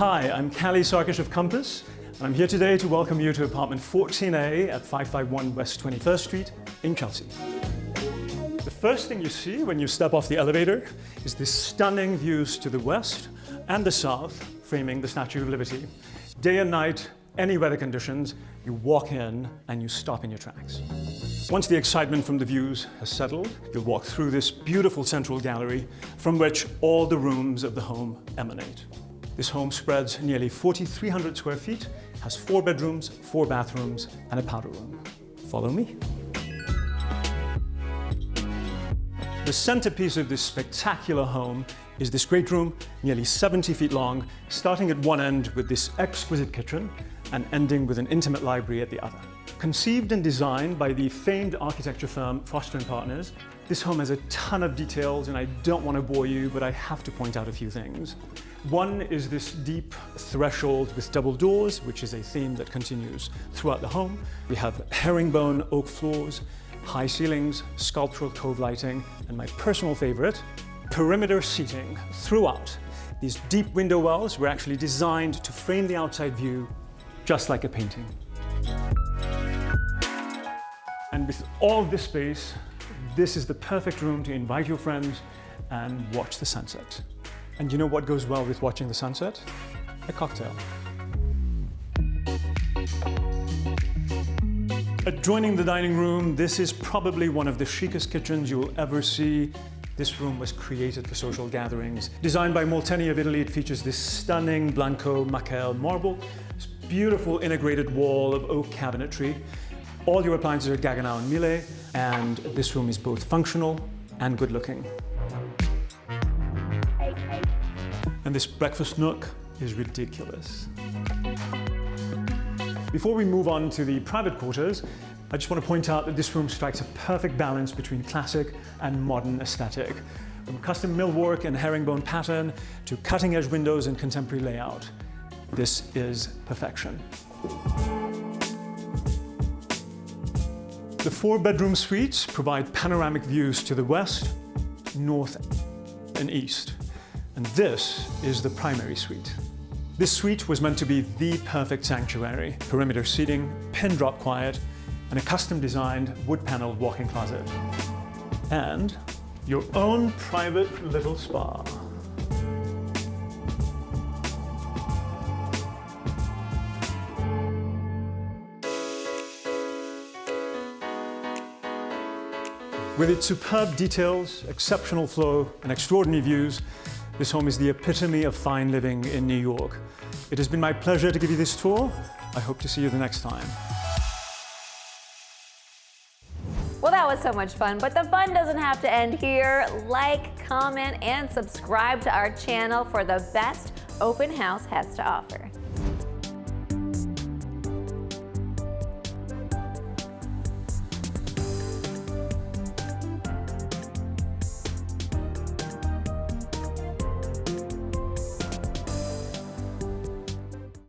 Hi, I'm Calli Sarkesh of Compass, and I'm here today to welcome you to apartment 14A at 551 West 21st Street in Chelsea. The first thing you see when you step off the elevator is the stunning views to the west and the south, framing the Statue of Liberty. Day and night, any weather conditions, you walk in and you stop in your tracks. Once the excitement from the views has settled, you'll walk through this beautiful central gallery from which all the rooms of the home emanate. This home spreads nearly 4,300 square feet, has 4 bedrooms, 4 bathrooms, and a powder room. Follow me. The centerpiece of this spectacular home is this great room, nearly 70 feet long, starting at one end with this exquisite kitchen and ending with an intimate library at the other. Conceived and designed by the famed architecture firm Foster & Partners, this home has a ton of details, and I don't want to bore you, but I have to point out a few things. One is this deep threshold with double doors, which is a theme that continues throughout the home. We have herringbone oak floors, high ceilings, sculptural cove lighting, and my personal favorite, perimeter seating throughout. These deep window wells were actually designed to frame the outside view just like a painting. And with all of this space, this is the perfect room to invite your friends and watch the sunset. And you know what goes well with watching the sunset? A cocktail. Adjoining the dining room, this is probably one of the chicest kitchens you'll ever see. This room was created for social gatherings. Designed by Molteni of Italy, it features this stunning Blanco Macchel marble, this beautiful integrated wall of oak cabinetry. All your appliances are Gaggenau and Miele, and this room is both functional and good looking. And this breakfast nook is ridiculous. Before we move on to the private quarters, I just want to point out that this room strikes a perfect balance between classic and modern aesthetic. From custom millwork and herringbone pattern to cutting-edge windows and contemporary layout. This is perfection. The 4-bedroom suites provide panoramic views to the west, north, and east. And this is the primary suite. This suite was meant to be the perfect sanctuary. Perimeter seating, pin drop quiet, and a custom-designed wood-paneled walk-in closet. And your own private little spa. With its superb details, exceptional flow, and extraordinary views, this home is the epitome of fine living in New York. It has been my pleasure to give you this tour. I hope to see you the next time. Well, that was so much fun, but the fun doesn't have to end here. Like, comment, and subscribe to our channel for the best open house has to offer.